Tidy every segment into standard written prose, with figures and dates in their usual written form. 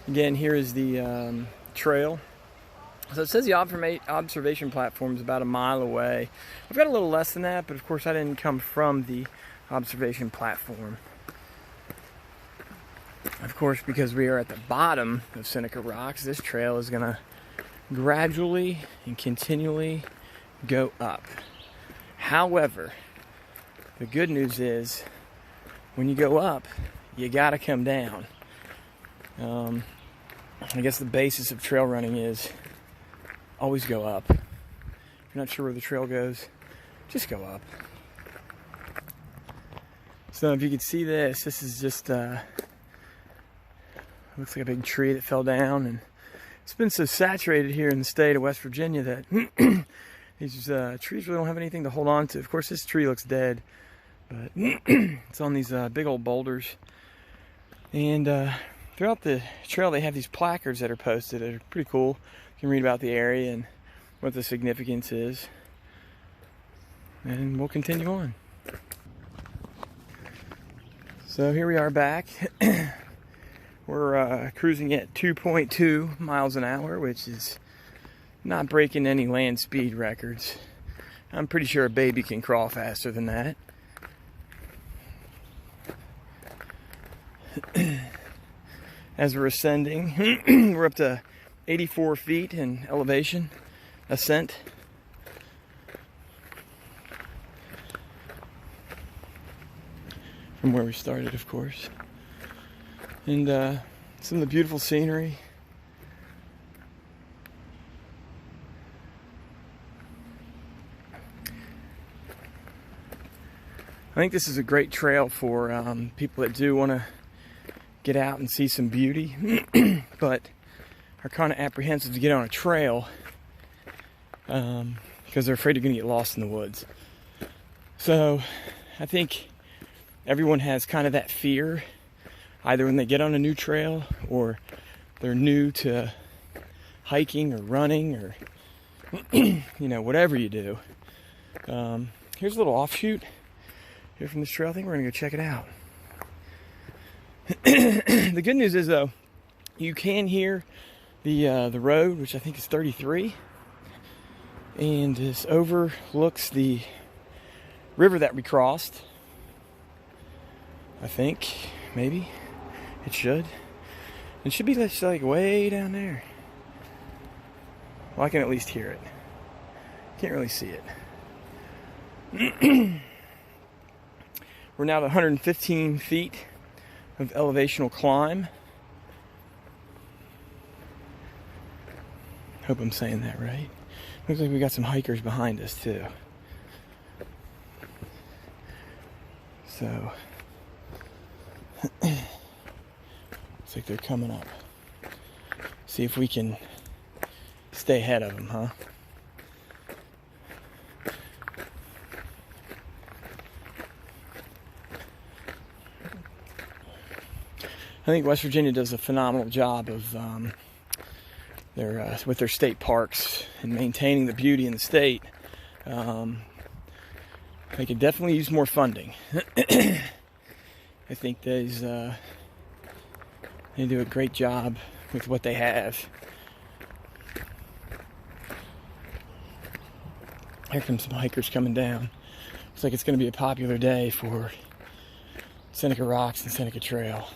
Again, here is the trail. So it says the observation platform is about a mile away. I've got a little less than that, but of course I didn't come from the observation platform. Of course, because we are at the bottom of Seneca Rocks, this trail is going to gradually and continually go up. However, the good news is when you go up, you got to come down. I guess the basis of trail running is always go up. If you're not sure where the trail goes, just go up. So if you can see this is just looks like a big tree that fell down, and it's been so saturated here in the state of West Virginia that these trees really don't have anything to hold on to. Of course, this tree looks dead, but it's on these big old boulders. And throughout the trail, they have these placards that are posted that are pretty cool. You can read about the area and what the significance is. And we'll continue on. So here we are back. We're cruising at 2.2 miles an hour, which is not breaking any land speed records. I'm pretty sure a baby can crawl faster than that. As we're ascending, we're up to 84 feet in elevation, ascent. From where we started, of course. And some of the beautiful scenery. I think this is a great trail for people that do want to get out and see some beauty, but are kind of apprehensive to get on a trail because they're afraid they're going to get lost in the woods. So I think everyone has kind of that fear, either when they get on a new trail or they're new to hiking or running or whatever you do. Here's a little offshoot here from this trail. I think we're gonna go check it out. The good news is, though, you can hear the road, which I think is 33, and this overlooks the river that we crossed. I think, maybe. It should. It should be just like way down there. Well, I can at least hear it. Can't really see it. We're now at 115 feet of elevational climb. Hope I'm saying that right. Looks like we got some hikers behind us too. So looks like they're coming up. See if we can stay ahead of them, huh? I think West Virginia does a phenomenal job of with their state parks and maintaining the beauty in the state. They could definitely use more funding. I think they do a great job with what they have. Here come some hikers coming down. Looks like it's going to be a popular day for Seneca Rocks and Seneca Trail.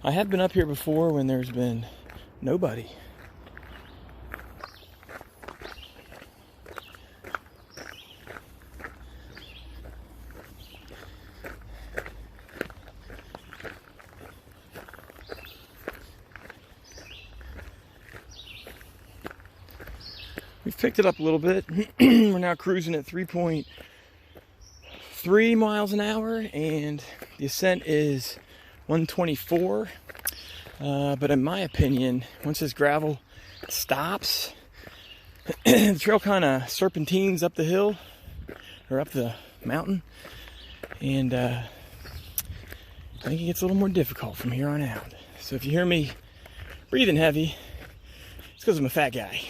I have been up here before when there's been nobody. We've picked it up a little bit. We're now cruising at 3.3 miles an hour, and the ascent is 124. But in my opinion, once this gravel stops, the trail kind of serpentines up the hill, or up the mountain, and I think it gets a little more difficult from here on out. So if you hear me breathing heavy, it's because I'm a fat guy.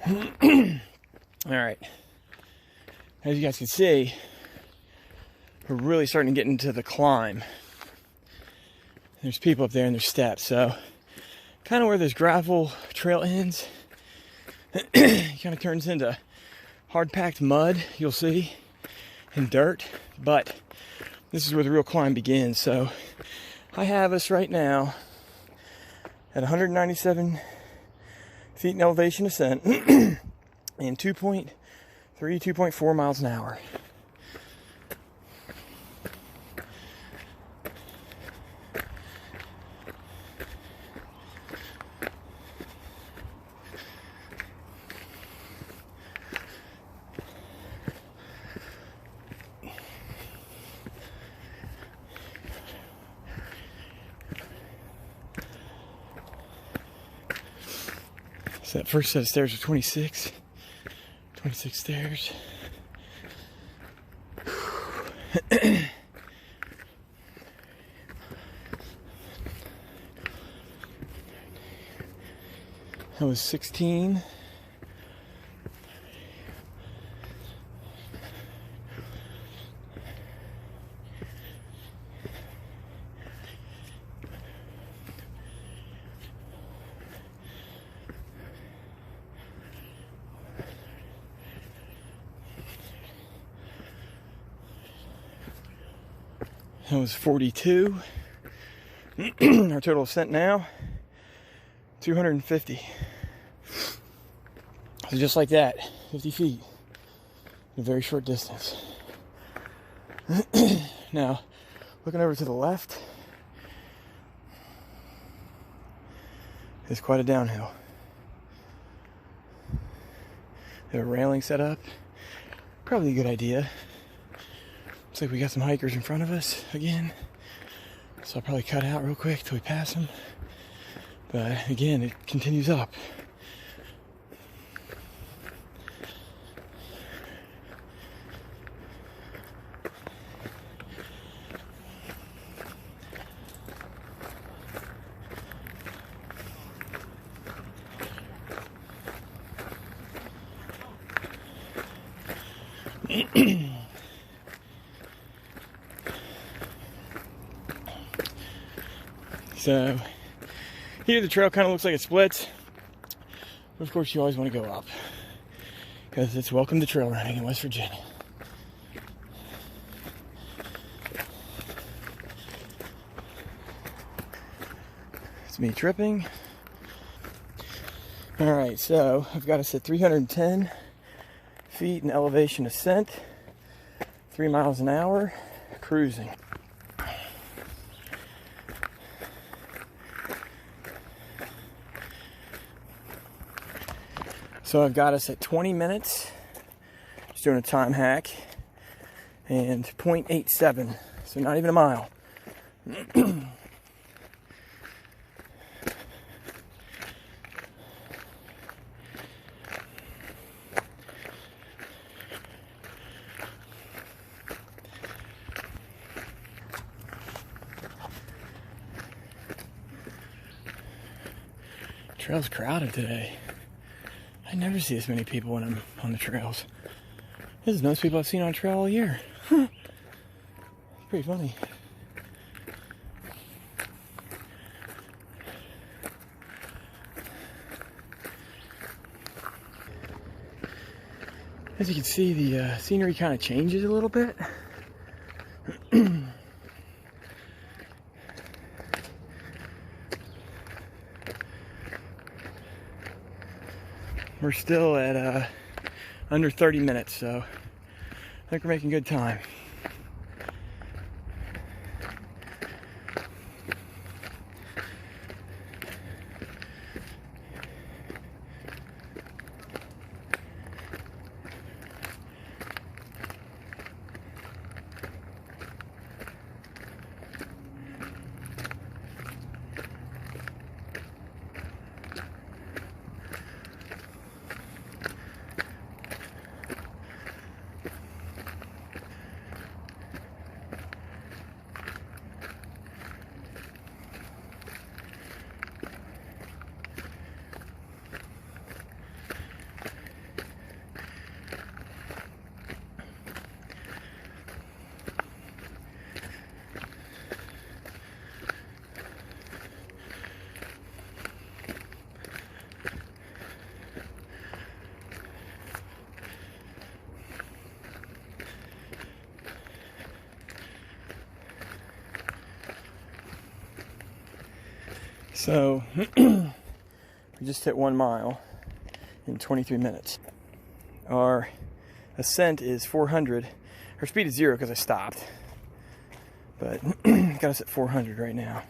All right. As you guys can see, we're really starting to get into the climb. There's people up there and there's steps. So kind of where this gravel trail ends, it kind of turns into hard-packed mud, you'll see, and dirt. But this is where the real climb begins. So I have us right now at 197 feet in elevation ascent and 2.4 miles an hour. So that first set of stairs are 26 stairs. That was 16. That was 42. Our total ascent now, 250. So just like that, 50 feet in a very short distance. Now, looking over to the left, is quite a downhill. They have a railing set up. Probably a good idea. Looks like we got some hikers in front of us again. So I'll probably cut out real quick till we pass them. But again, it continues up. So here the trail kind of looks like it splits, but of course you always want to go up because it's welcome to trail running in West Virginia. It's me tripping. All right, so I've got us at 310 feet in elevation ascent, 3 miles an hour, cruising. So I've got us at 20 minutes, just doing a time hack, and 0.87, so not even a mile. Trail's crowded today. I never see this many people when I'm on the trails. This is the most people I've seen on trail all year. Huh. Pretty funny. As you can see, the scenery kind of changes a little bit. We're still at under 30 minutes, so I think we're making good time. So we just hit 1 mile in 23 minutes. Our ascent is 400. Our speed is 0 because I stopped, but got us at 400 right now.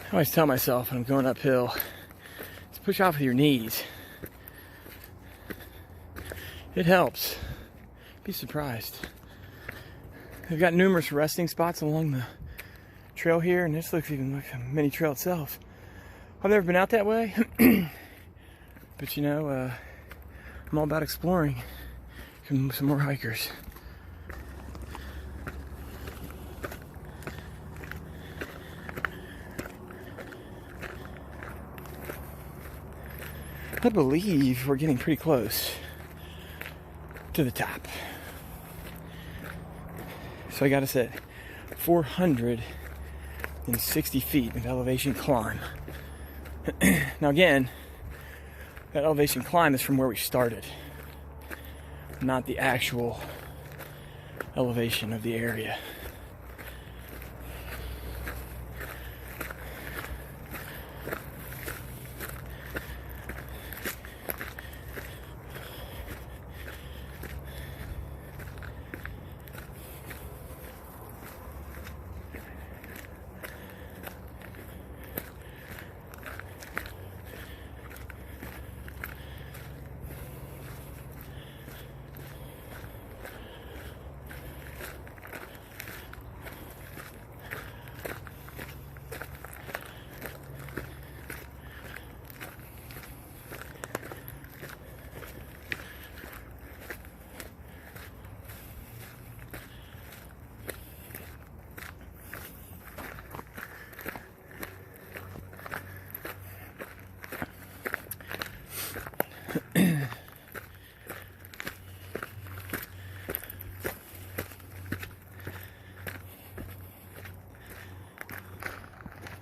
I always tell myself when I'm going uphill, just push off with your knees. It helps. Be surprised. They've got numerous resting spots along the trail here, and this looks even like a mini trail itself. I've never been out that way, but you know, I'm all about exploring some more hikers. I believe we're getting pretty close to the top. So I got us at 460 feet of elevation climb. Now again, that elevation climb is from where we started, not the actual elevation of the area.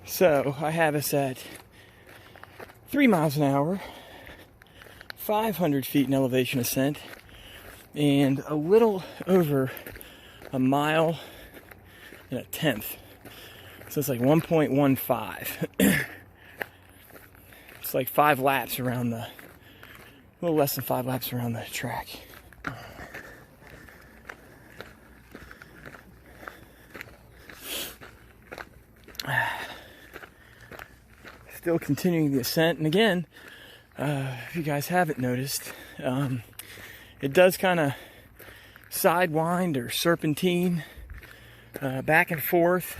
So I have us at 3 miles an hour, 500 feet in elevation ascent, and a little over a mile and a tenth. So it's like 1.15. It's like 5 laps around a little less than 5 laps around the track. Still continuing the ascent, and again, if you guys haven't noticed, it does kind of sidewind or serpentine back and forth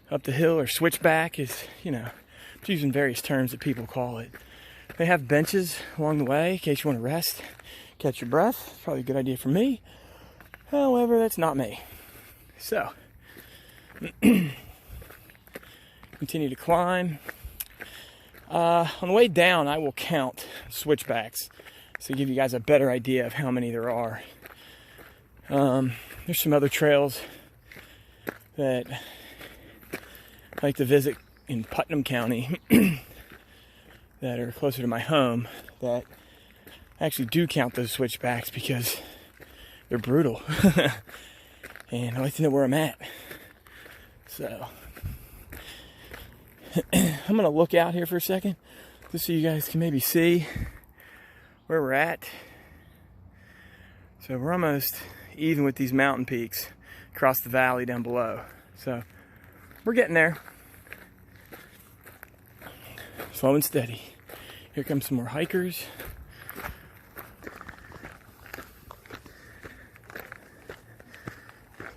up the hill, or switchback is, you know, it's using various terms that people call it. They have benches along the way in case you want to rest, catch your breath. It's probably a good idea for me. However, that's not me. So, continue to climb. On the way down, I will count switchbacks to give you guys a better idea of how many there are. There's some other trails that I like to visit in Putnam County that are closer to my home that actually do count those switchbacks because they're brutal. And I like to know where I'm at. So I'm going to look out here for a second just so you guys can maybe see where we're at. So we're almost even with these mountain peaks across the valley down below. So we're getting there. Slow and steady. Here come some more hikers.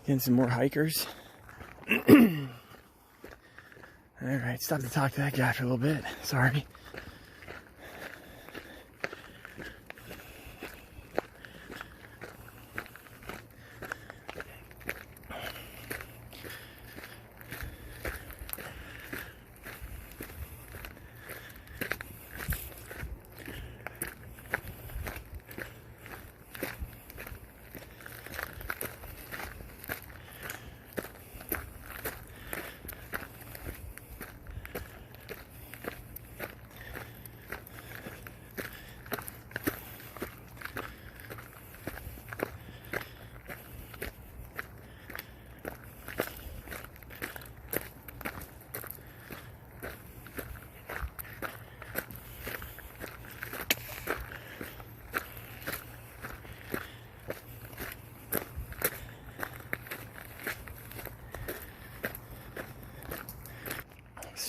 Getting some more hikers. Alright, stop to talk to that guy for a little bit. Sorry.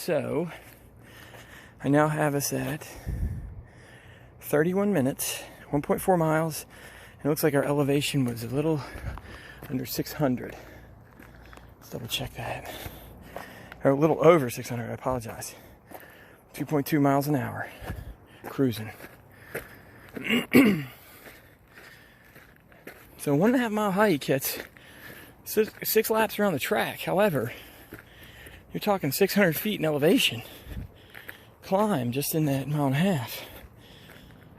So I now have us at 31 minutes, 1.4 miles. And it looks like our elevation was a little under 600. Let's double check that. Or a little over 600, I apologize. 2.2 miles an hour, cruising. So 1.5 mile hike, it's 6 laps around the track. However, you're talking 600 feet in elevation climb just in that 1.5 miles.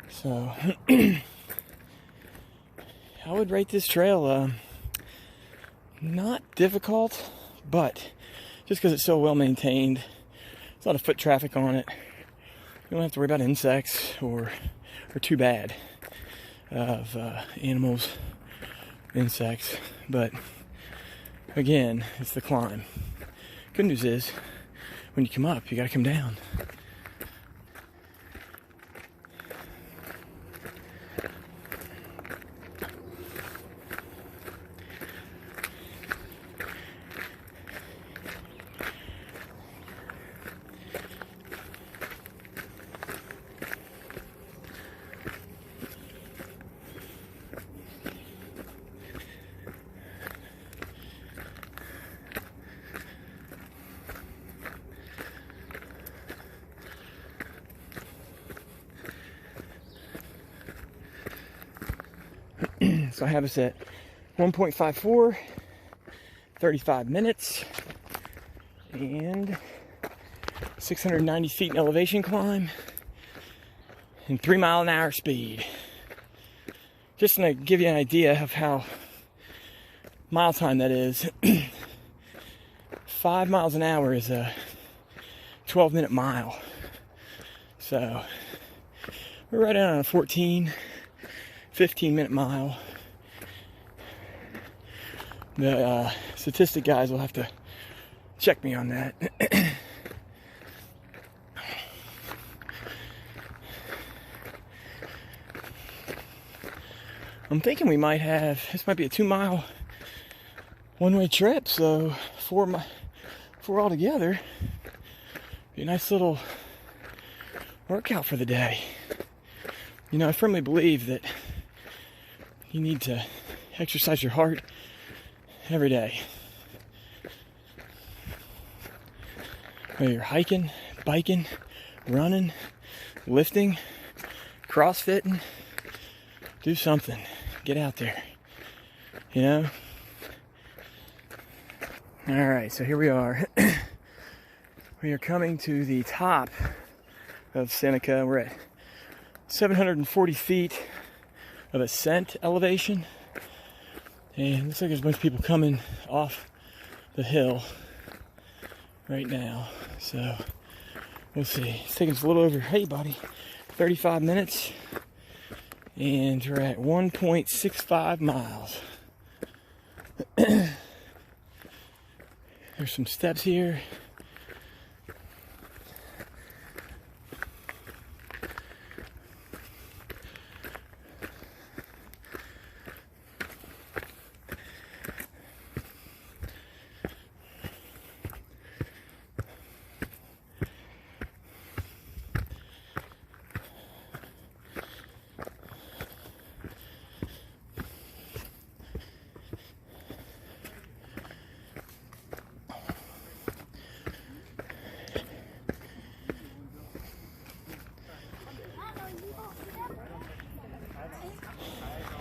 So I would rate this trail not difficult, but just because it's so well maintained, there's a lot of foot traffic on it. You don't have to worry about insects or too bad of animals, insects. But again, it's the climb. Good news is, when you come up, you gotta come down. So I have us at 1.54, 35 minutes, and 690 feet in elevation climb, and 3 mile an hour speed. Just to give you an idea of how mile time that is, 5 miles an hour is a 12-minute mile. So we're right on a 15-minute mile. The statistic guys will have to check me on that. I'm thinking we might have, this might be a 2 mile one-way trip, so four altogether. Be a nice little workout for the day. You know, I firmly believe that you need to exercise your heart every day. Whether you're hiking, biking, running, lifting, crossfitting, do something. Get out there. You know? Alright, so here we are. We are coming to the top of Seneca. We're at 740 feet of ascent elevation. And it looks like there's a bunch of people coming off the hill right now. So we'll see. It's taking us a little over, hey buddy, 35 minutes. And we're at 1.65 miles. There's some steps here.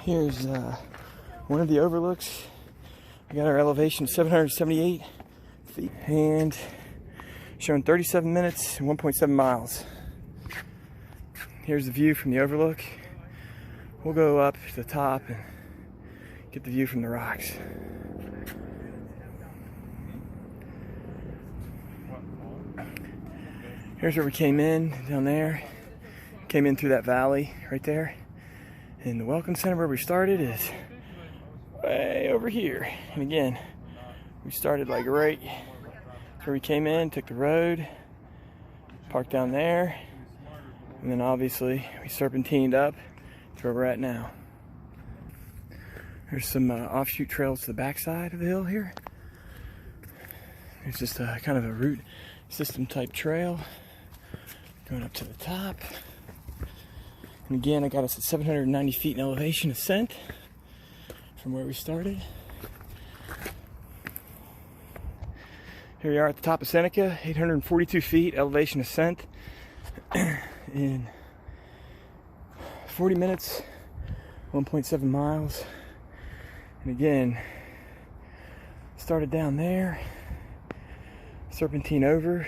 Here's one of the overlooks. We got our elevation 778 feet and showing 37 minutes and 1.7 miles. Here's the view from the overlook. We'll go up to the top and get the view from the rocks. Here's where we came in, down there. Came in through that valley right there. And the welcome center where we started is way over here. And again, we started like right where we came in, took the road, parked down there, and then obviously we serpentined up to where we're at now. There's some offshoot trails to the backside of the hill here. It's just a kind of a root system type trail going up to the top. And again, I got us at 790 feet in elevation ascent from where we started. Here we are at the top of Seneca, 842 feet elevation ascent in 40 minutes, 1.7 miles. And again, started down there, serpentine over,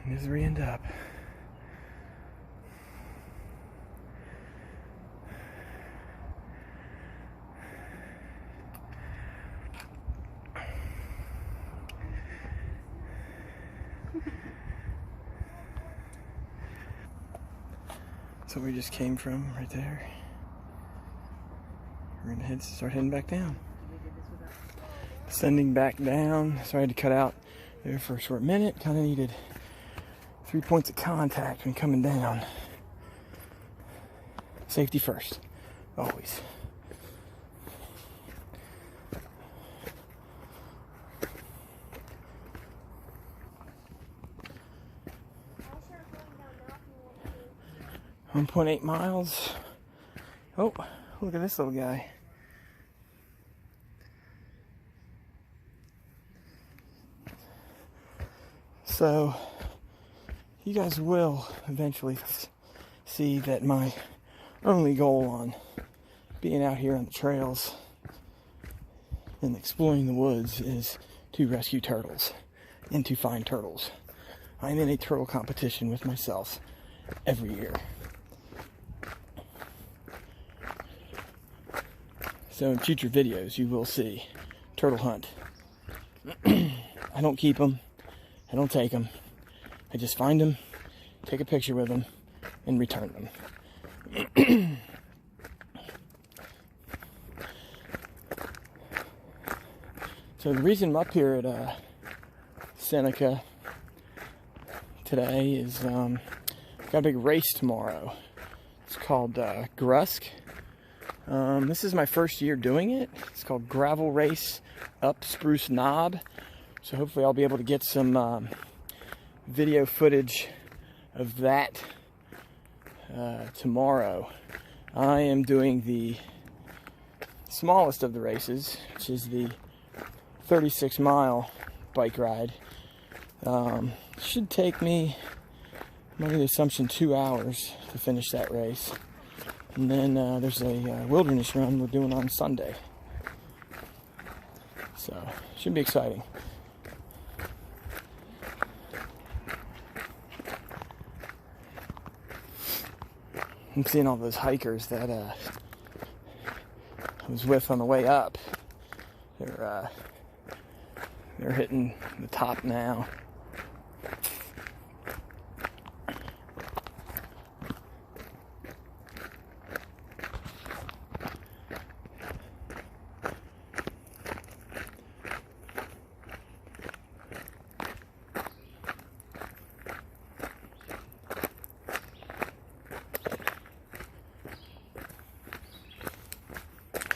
and this is where we end up. So we just came from right there. We're gonna start heading back down. Descending back down. So I had to cut out there for a short minute. Kind of needed 3 points of contact when coming down. Safety first, always. .8 miles. Oh, look at this little guy. So, you guys will eventually see that my only goal on being out here on the trails and exploring the woods is to rescue turtles and to find turtles. I'm in a turtle competition with myself every year. So in future videos, you will see turtle hunt. I don't keep them. I don't take them. I just find them, take a picture with them, and return them. So the reason I'm up here at Seneca today is got a big race tomorrow. It's called Grusk. This is my first year doing it. It's called Gravel Race Up Spruce Knob. So hopefully I'll be able to get some video footage of that tomorrow. I am doing the smallest of the races, which is the 36-mile bike ride. Should take me, I'm under the assumption, 2 hours to finish that race. And then there's a wilderness run we're doing on Sunday. So, should be exciting. I'm seeing all those hikers that I was with on the way up. They're hitting the top now.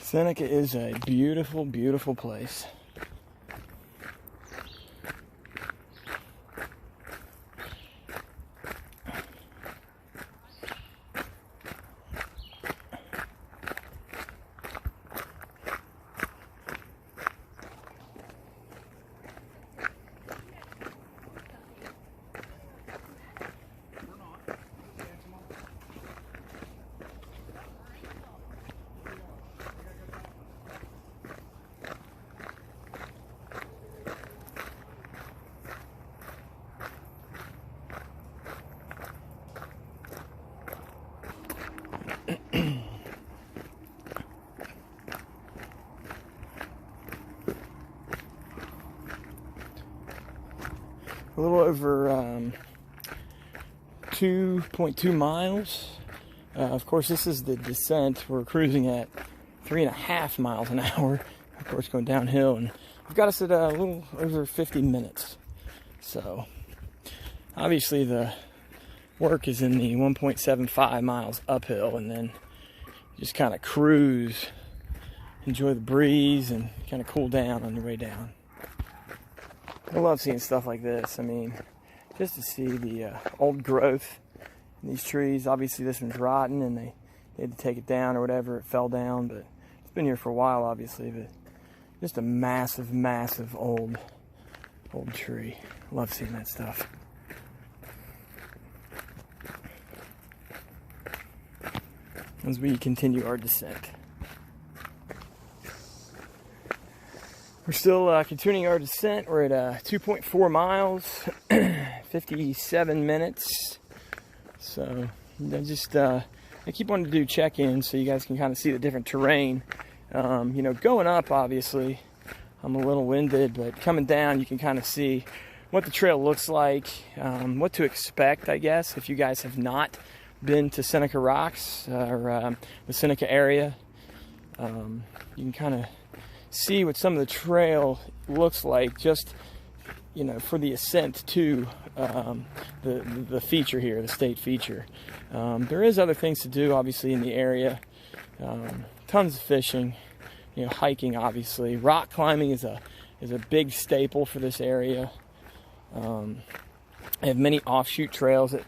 Seneca is a beautiful, beautiful place. A little over 2.2 miles. Of course, this is the descent. We're cruising at 3.5 miles an hour. Of course, going downhill, and we've got us at a little over 50 minutes. So, obviously, the work is in the 1.75 miles uphill, and then just kind of cruise, enjoy the breeze, and kind of cool down on your way down. I love seeing stuff like this. I mean, just to see the old growth in these trees. Obviously this one's rotten and they had to take it down or whatever. It fell down, but it's been here for a while, obviously. But just a massive, massive old tree. Love seeing that stuff. As we continue our descent. We're still continuing our descent. We're at 2.4 miles, 57 minutes. So I keep wanting to do check-ins so you guys can kind of see the different terrain. You know, going up, obviously, I'm a little winded, but coming down, you can kind of see what the trail looks like, what to expect, I guess, if you guys have not been to Seneca Rocks or the Seneca area. You can kind of see what some of the trail looks like, just, you know, for the ascent to the feature here, the state feature. There is other things to do, obviously, in the area. Tons of fishing, you know, hiking, obviously. Rock climbing is a big staple for this area. I have many offshoot trails that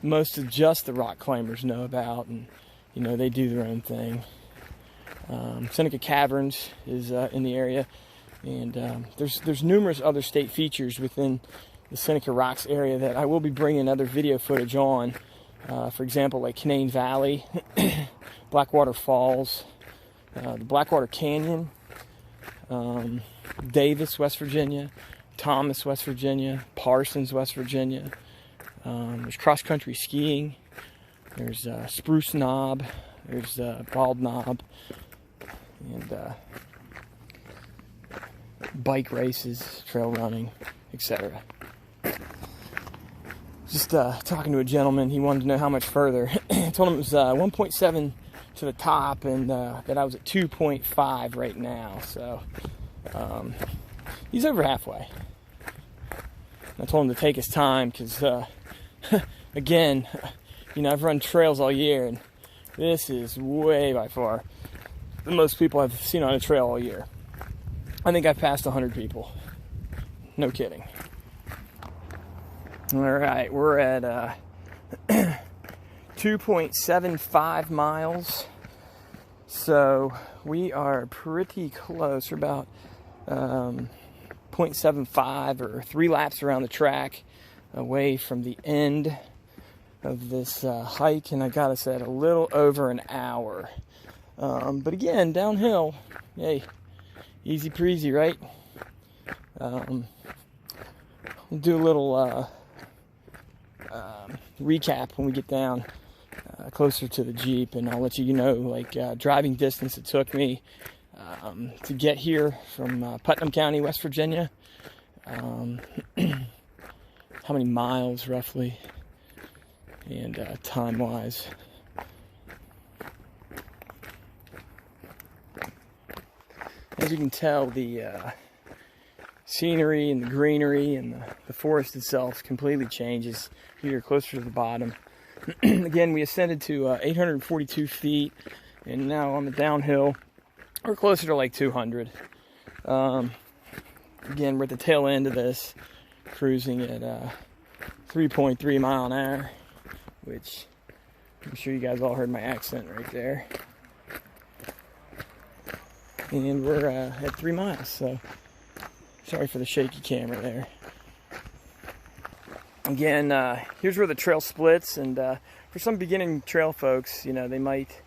most of just the rock climbers know about, and you know, they do their own thing. Seneca Caverns is in the area, and there's numerous other state features within the Seneca Rocks area that I will be bringing other video footage on. For example, like Canaan Valley, Blackwater Falls, the Blackwater Canyon, Davis, West Virginia, Thomas, West Virginia, Parsons, West Virginia. There's cross-country skiing. There's Spruce Knob. There's Bald Knob. And bike races, trail running, etc. Just talking to a gentleman. He wanted to know how much further. I told him it was 1.7 to the top, and that I was at 2.5 right now. So he's over halfway. I told him to take his time because, again, you know, I've run trails all year, and this is way by far the most people I've seen on a trail all year. I think I've passed 100 people. No kidding. All right, we're at 2.75 miles. So we are pretty close. We're about 0.75 or 3 laps around the track away from the end of this hike, and I got us at a little over an hour. But again, downhill, hey, easy breezy, right? We'll do a little recap when we get down closer to the Jeep, and I'll let you know, like, driving distance it took me to get here from Putnam County, West Virginia. How many miles roughly, and time-wise. As you can tell, the scenery and the greenery and the forest itself completely changes here closer to the bottom. Again, we ascended to 842 feet, and now on the downhill, we're closer to like 200. Again, we're at the tail end of this, cruising at 3.3 mile an hour, which I'm sure you guys all heard my accent right there. And we're at 3 miles, so sorry for the shaky camera there. Again, here's where the trail splits, and for some beginning trail folks, you know, they might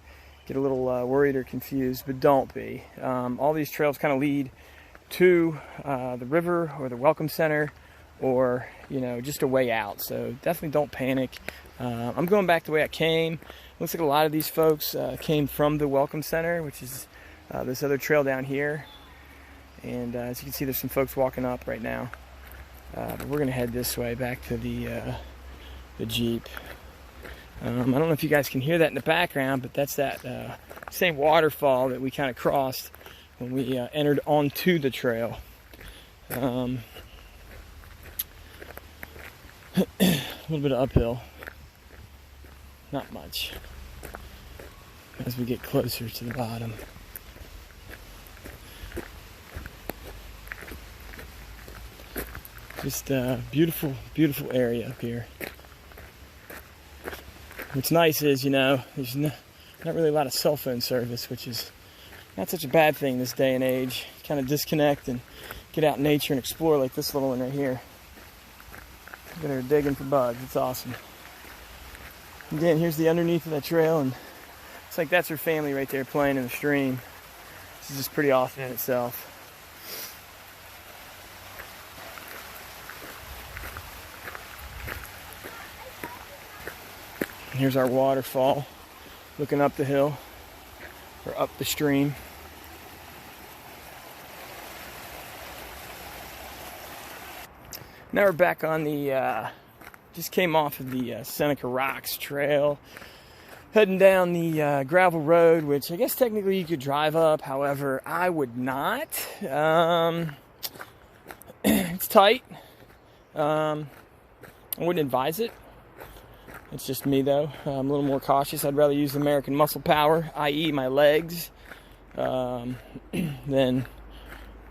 get a little worried or confused, but don't be. All these trails kind of lead to the river or the Welcome Center, or, you know, just a way out, so definitely don't panic. I'm going back the way I came. Looks like a lot of these folks came from the Welcome Center, which is this other trail down here, and as you can see, there's some folks walking up right now, but we're gonna head this way back to the Jeep. I don't know if you guys can hear that in the background, but that's that same waterfall that we kind of crossed when we entered onto the trail. A little bit of uphill, not much, as we get closer to the bottom. Just a beautiful, beautiful area up here. What's nice is, there's not really a lot of cell phone service, which is not such a bad thing this day and age. Kind of disconnect and get out in nature and explore like this little one right here. Look at her digging for bugs. It's awesome. Again, here's the underneath of that trail, and it's like that's her family right there playing in the stream. This is just pretty awesome in itself. And here's our waterfall looking up the hill or up the stream. Now we're back on the just came off of the Seneca Rocks trail, heading down the gravel road, which I guess technically you could drive up. However, I would not. It's tight. I wouldn't advise it. It's just me though. I'm a little more cautious. I'd rather use American muscle power, i.e. my legs, than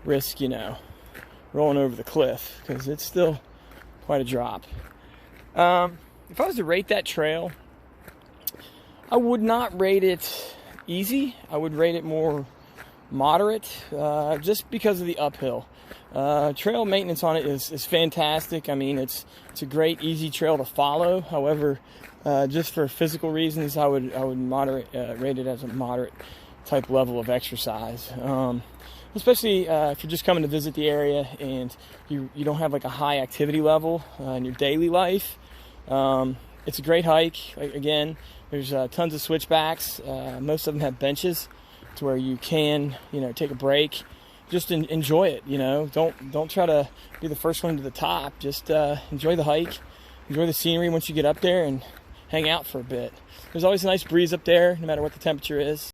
risk, rolling over the cliff, because it's still quite a drop. If I was to rate that trail, I would not rate it easy. I would rate it more moderate, just because of the uphill. Trail maintenance on it is fantastic. I mean, it's a great, easy trail to follow. However, just for physical reasons, I would rate it as a moderate type level of exercise. Especially if you're just coming to visit the area and you don't have like a high activity level in your daily life. It's a great hike. Again, there's tons of switchbacks. Most of them have benches to where you can, take a break. Just enjoy it. Don't try to be the first one to the top. Just enjoy the hike, enjoy the scenery once you get up there, and hang out for a bit. There's always a nice breeze up there, no matter what the temperature is.